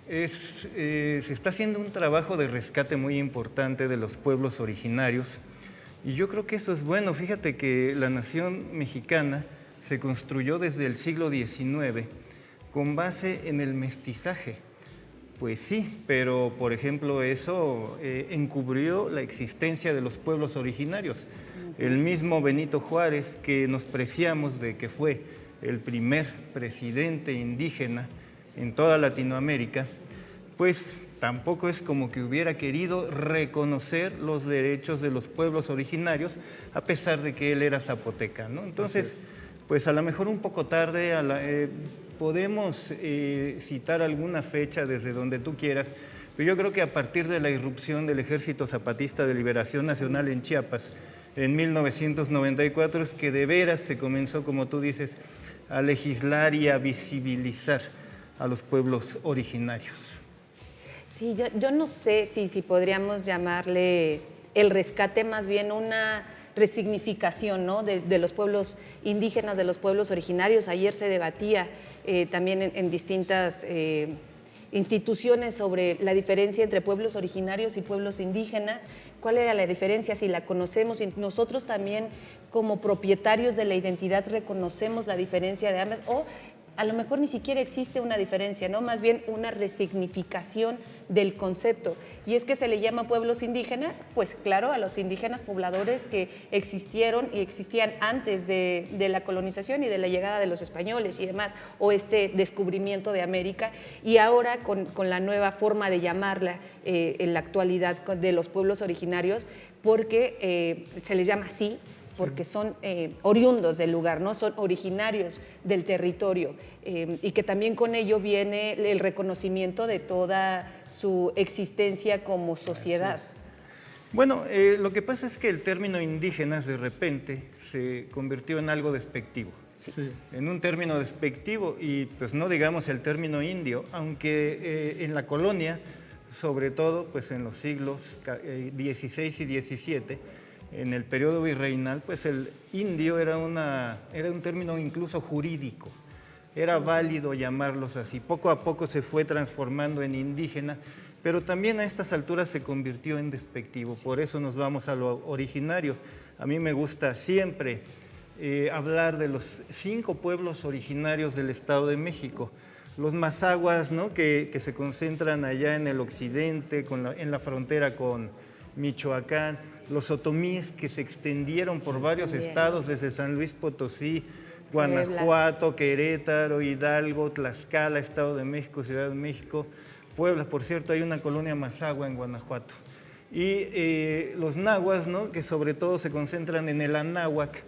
Se está haciendo un trabajo de rescate muy importante de los pueblos originarios, y yo creo que eso es bueno. Fíjate que la nación mexicana se construyó desde el siglo XIX con base en el mestizaje. Pues sí, pero por ejemplo eso encubrió la existencia de los pueblos originarios. El mismo Benito Juárez, que nos preciamos de que fue el primer presidente indígena en toda Latinoamérica, pues tampoco es como que hubiera querido reconocer los derechos de los pueblos originarios, a pesar de que él era zapoteca, ¿no? Entonces, pues a lo mejor un poco tarde, podemos citar alguna fecha desde donde tú quieras, pero yo creo que a partir de la irrupción del Ejército Zapatista de Liberación Nacional en Chiapas, en 1994, es que de veras se comenzó, como tú dices, a legislar y a visibilizar a los pueblos originarios. Sí, yo no sé si podríamos llamarle el rescate, más bien una resignificación, ¿no?, de los pueblos indígenas, de los pueblos originarios. Ayer se debatía también en distintas instituciones sobre la diferencia entre pueblos originarios y pueblos indígenas, cuál era la diferencia, si la conocemos, y nosotros también como propietarios de la identidad reconocemos la diferencia de ambas, o a lo mejor ni siquiera existe una diferencia, ¿no? Más bien una resignificación del concepto. Y es que se le llama pueblos indígenas, pues claro, a los indígenas pobladores que existieron y existían antes de la colonización y de la llegada de los españoles y demás, o este descubrimiento de América, y ahora con la nueva forma de llamarla en la actualidad de los pueblos originarios, porque se les llama así, porque son oriundos del lugar, ¿no? Son originarios del territorio, y que también con ello viene el reconocimiento de toda su existencia como sociedad. Bueno, lo que pasa es que el término indígenas de repente se convirtió en algo despectivo, en un término despectivo, y pues no digamos el término indio, aunque en la colonia, sobre todo pues en los siglos XVI y XVII, en el periodo virreinal, pues el indio era un término incluso jurídico, era válido llamarlos así. Poco a poco se fue transformando en indígena, pero también a estas alturas se convirtió en despectivo, por eso nos vamos a lo originario. A mí me gusta siempre hablar de los 5 pueblos originarios del Estado de México. Los mazahuas, ¿no? que se concentran allá en el occidente, en la frontera con Michoacán, los otomíes que se extendieron por varios estados, desde San Luis Potosí, Guanajuato, Querétaro, Hidalgo, Tlaxcala, Estado de México, Ciudad de México, Puebla. Por cierto, hay una colonia mazahua en Guanajuato. Y los nahuas, ¿no? que sobre todo se concentran en el Anáhuac,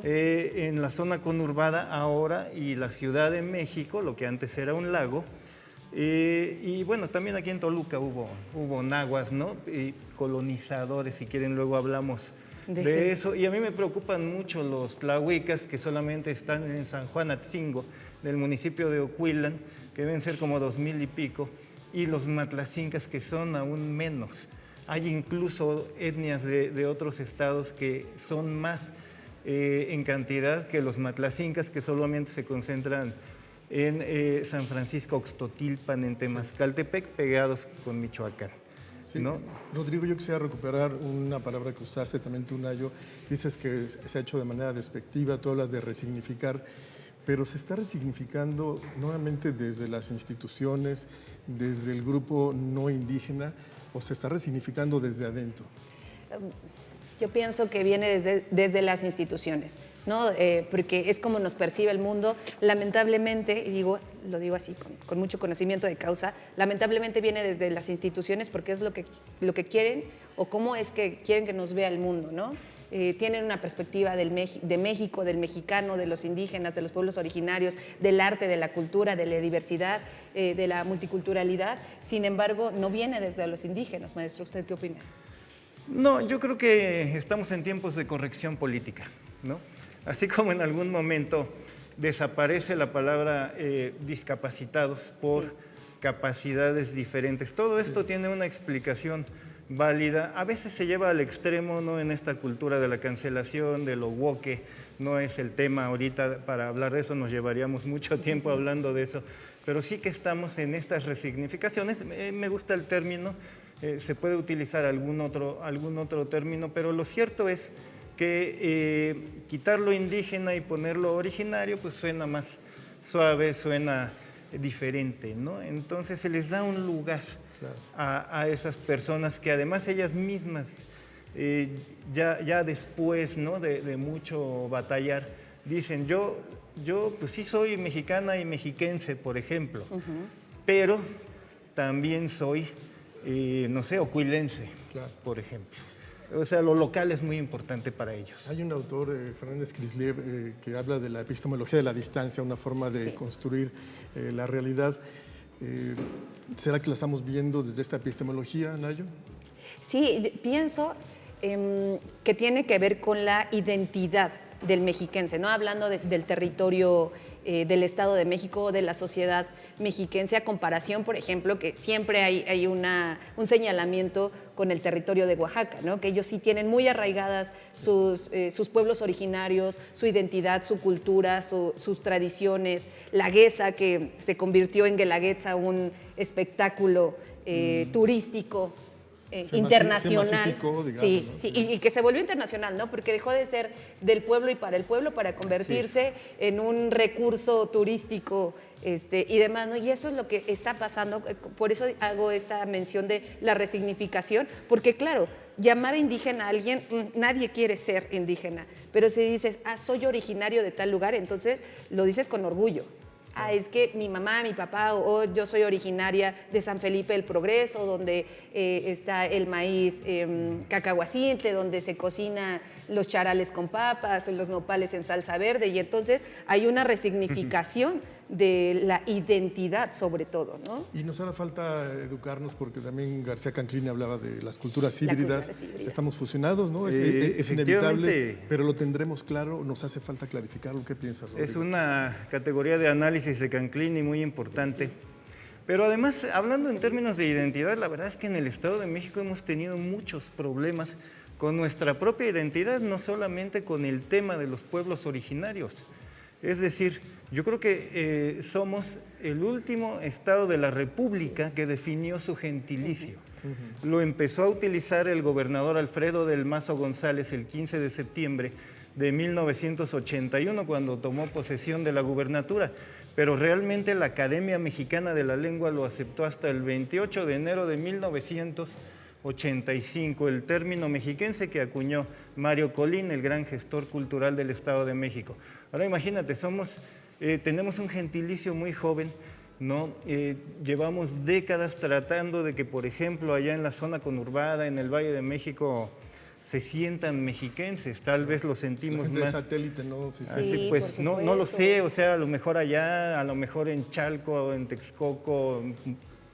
en la zona conurbada ahora, y la Ciudad de México, lo que antes era un lago. Y bueno, también aquí en Toluca hubo nahuas, ¿no? Y colonizadores, si quieren luego hablamos de eso. Y a mí me preocupan mucho los tlahuicas que solamente están en San Juan Atzingo, del municipio de Ocuilan, que deben ser como 2000 y pico, y los matlacincas, que son aún menos. Hay incluso etnias de otros estados que son más en cantidad que los matlacincas, que solamente se concentran en San Francisco Oxtotilpan, en Temazcaltepec, pegados con Michoacán. Sí. ¿No? Rodrigo, yo quisiera recuperar una palabra que usaste también tú, Nayo. Dices que se ha hecho de manera despectiva, tú hablas de resignificar, pero se está resignificando nuevamente desde las instituciones, desde el grupo no indígena, o se está resignificando desde adentro. Yo pienso que viene desde las instituciones, ¿no? Porque es como nos percibe el mundo. Lamentablemente, y lo digo así con mucho conocimiento de causa, lamentablemente viene desde las instituciones, porque es lo que quieren, o cómo es que quieren que nos vea el mundo, ¿no? Tienen una perspectiva de México, del mexicano, de los indígenas, de los pueblos originarios, del arte, de la cultura, de la diversidad, de la multiculturalidad. Sin embargo, no viene desde los indígenas. Maestro, ¿usted qué opina? No, yo creo que estamos en tiempos de corrección política, ¿no? Así como en algún momento desaparece la palabra discapacitados por capacidades diferentes. Todo esto tiene una explicación válida. A veces se lleva al extremo, ¿no? En esta cultura de la cancelación, de lo woke. No es el tema ahorita para hablar de eso, nos llevaríamos mucho tiempo hablando de eso. Pero sí que estamos en estas resignificaciones. Me gusta el término. Se puede utilizar algún otro término, pero lo cierto es que quitar lo indígena y ponerlo originario, pues suena más suave, suena diferente, ¿no? Entonces se les da un lugar a esas personas que además ellas mismas, ya después, ¿no? de mucho batallar, dicen, yo pues sí soy mexicana y mexiquense, por ejemplo, pero también soy no sé, ocuilense, por ejemplo. O sea, lo local es muy importante para ellos. Hay un autor, Fernández Crisliev, que habla de la epistemología de la distancia, una forma de construir la realidad. ¿Será que la estamos viendo desde esta epistemología, Nayo? Sí, pienso que tiene que ver con la identidad del mexiquense, ¿no? Hablando del territorio del Estado de México o de la sociedad mexiquense, a comparación, por ejemplo, que siempre hay un señalamiento con el territorio de Oaxaca, ¿no? Que ellos sí tienen muy arraigadas sus pueblos originarios, su identidad, su cultura, sus tradiciones. La Guesa, que se convirtió en Guelaguetza, un espectáculo turístico internacional. Se masificó, digamos, sí, ¿no? sí, y que se volvió internacional, ¿no? Porque dejó de ser del pueblo y para el pueblo para convertirse en un recurso turístico y demás, ¿no? Y eso es lo que está pasando, por eso hago esta mención de la resignificación, porque claro, llamar indígena a alguien, nadie quiere ser indígena, pero si dices, soy originario de tal lugar, entonces lo dices con orgullo. Es que mi mamá, mi papá, o yo soy originaria de San Felipe del Progreso, donde está el maíz cacahuacintle, donde se cocina los charales con papas, los nopales en salsa verde, y entonces hay una resignificación de la identidad sobre todo, ¿no? Y nos hará falta educarnos porque también García Canclini hablaba de las culturas híbridas. Estamos fusionados, ¿no? Es inevitable, pero lo tendremos claro, nos hace falta clarificarlo. ¿Qué piensas, Rodrigo? Es una categoría de análisis de Canclini muy importante. Pero además, hablando en términos de identidad, la verdad es que en el Estado de México hemos tenido muchos problemas con nuestra propia identidad, no solamente con el tema de los pueblos originarios. Es decir, yo creo que somos el último estado de la República que definió su gentilicio. Lo empezó a utilizar el gobernador Alfredo del Mazo González el 15 de septiembre de 1981, cuando tomó posesión de la gubernatura, pero realmente la Academia Mexicana de la Lengua lo aceptó hasta el 28 de enero de 1985, el término mexiquense que acuñó Mario Colín, el gran gestor cultural del Estado de México. Ahora imagínate, tenemos un gentilicio muy joven, ¿no? Llevamos décadas tratando de que, por ejemplo, allá en la zona conurbada, en el Valle de México, se sientan mexiquenses, tal vez lo sentimos más. De satélite, ¿no? Sí, pues no lo sé, o sea, a lo mejor allá, a lo mejor en Chalco, en Texcoco,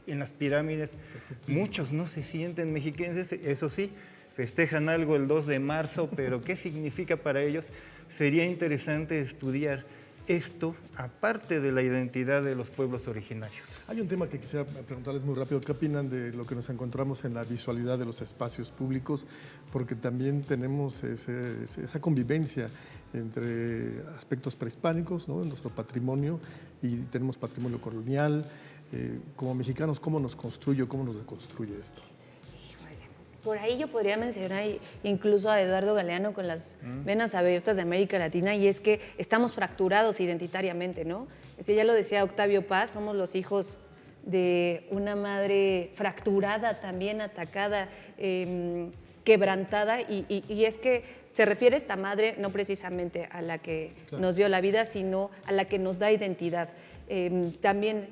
en las pirámides, muchos no se sienten mexiquenses, eso sí, festejan algo el 2 de marzo, pero ¿qué significa para ellos? Sería interesante estudiar esto, aparte de la identidad de los pueblos originarios. Hay un tema que quisiera preguntarles muy rápido. ¿Qué opinan de lo que nos encontramos en la visualidad de los espacios públicos? Porque también tenemos esa convivencia entre aspectos prehispánicos, ¿no? En nuestro patrimonio, y tenemos patrimonio colonial. Como mexicanos, ¿cómo nos construye o cómo nos deconstruye esto? Por ahí yo podría mencionar incluso a Eduardo Galeano con las venas abiertas de América Latina, y es que estamos fracturados identitariamente, ¿no? Ya lo decía Octavio Paz, somos los hijos de una madre fracturada, también atacada, quebrantada, y es que se refiere esta madre no precisamente a la que nos dio la vida, sino a la que nos da identidad. También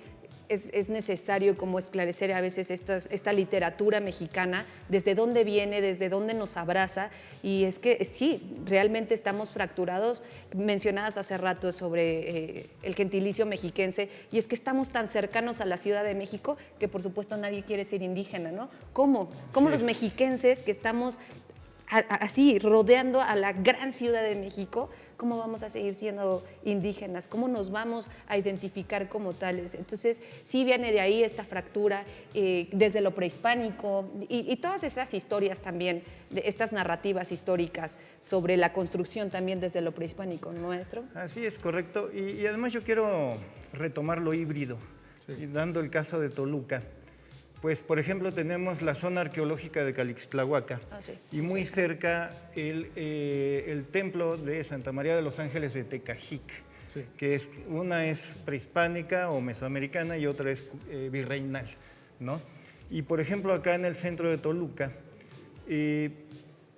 es necesario como esclarecer a veces esta literatura mexicana, desde dónde viene, desde dónde nos abraza, y es que sí, realmente estamos fracturados. Mencionabas hace rato sobre el gentilicio mexiquense, y es que estamos tan cercanos a la Ciudad de México que por supuesto nadie quiere ser indígena, ¿no? ¿Cómo los mexiquenses que estamos así rodeando a la gran Ciudad de México, cómo vamos a seguir siendo indígenas? ¿Cómo nos vamos a identificar como tales? Entonces, sí viene de ahí esta fractura desde lo prehispánico y todas esas historias también, de estas narrativas históricas sobre la construcción también desde lo prehispánico, ¿nuestro? Así es, correcto. Y además yo quiero retomar lo híbrido, y dando el caso de Toluca. Pues, por ejemplo, tenemos la zona arqueológica de Calixtlahuaca y muy cerca el templo de Santa María de los Ángeles de Tecajic, que una es prehispánica o mesoamericana y otra es virreinal, ¿no? Y, por ejemplo, acá en el centro de Toluca,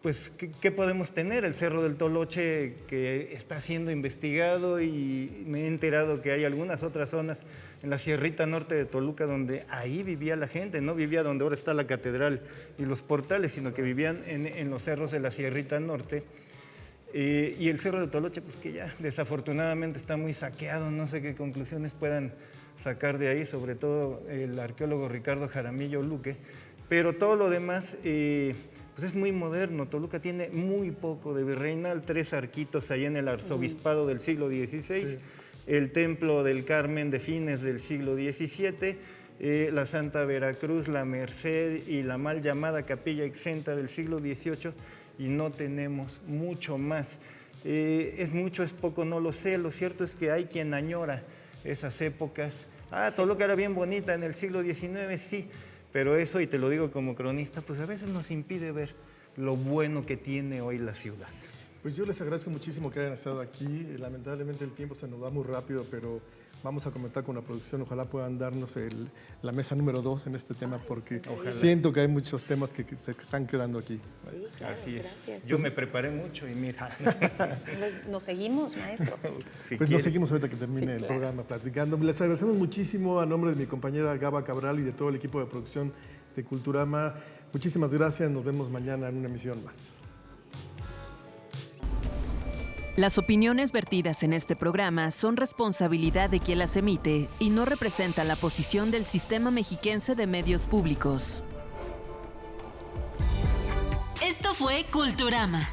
pues, ¿qué podemos tener? El Cerro del Toloche, que está siendo investigado, y me he enterado que hay algunas otras zonas en la Sierrita Norte de Toluca donde ahí vivía la gente, no vivía donde ahora está la catedral y los portales, sino que vivían en los cerros de la Sierrita Norte. Y el Cerro de Toloche, pues que ya desafortunadamente está muy saqueado, no sé qué conclusiones puedan sacar de ahí, sobre todo el arqueólogo Ricardo Jaramillo Luque, pero todo lo demás pues es muy moderno. Toluca tiene muy poco de virreinal, 3 arquitos ahí en el arzobispado del siglo XVI, el Templo del Carmen de fines del siglo XVII, la Santa Veracruz, la Merced y la mal llamada Capilla Exenta del siglo XVIII, y no tenemos mucho más. Es mucho, es poco, no lo sé. Lo cierto es que hay quien añora esas épocas. Toluca era bien bonita en el siglo XIX, sí, pero eso, y te lo digo como cronista, pues a veces nos impide ver lo bueno que tiene hoy la ciudad. Pues yo les agradezco muchísimo que hayan estado aquí. Lamentablemente el tiempo se nos va muy rápido, pero vamos a comentar con la producción. Ojalá puedan darnos la mesa número 2 en este tema, porque siento que hay muchos temas que se están quedando aquí. Sí, claro, así es. Gracias. Yo me preparé mucho y mira. Pues nos seguimos, maestro. Nos seguimos ahorita que termine el programa platicando. Les agradecemos muchísimo a nombre de mi compañera Gaba Cabral y de todo el equipo de producción de Culturama. Muchísimas gracias. Nos vemos mañana en una emisión más. Las opiniones vertidas en este programa son responsabilidad de quien las emite y no representan la posición del Sistema Mexiquense de Medios Públicos. Esto fue Culturama.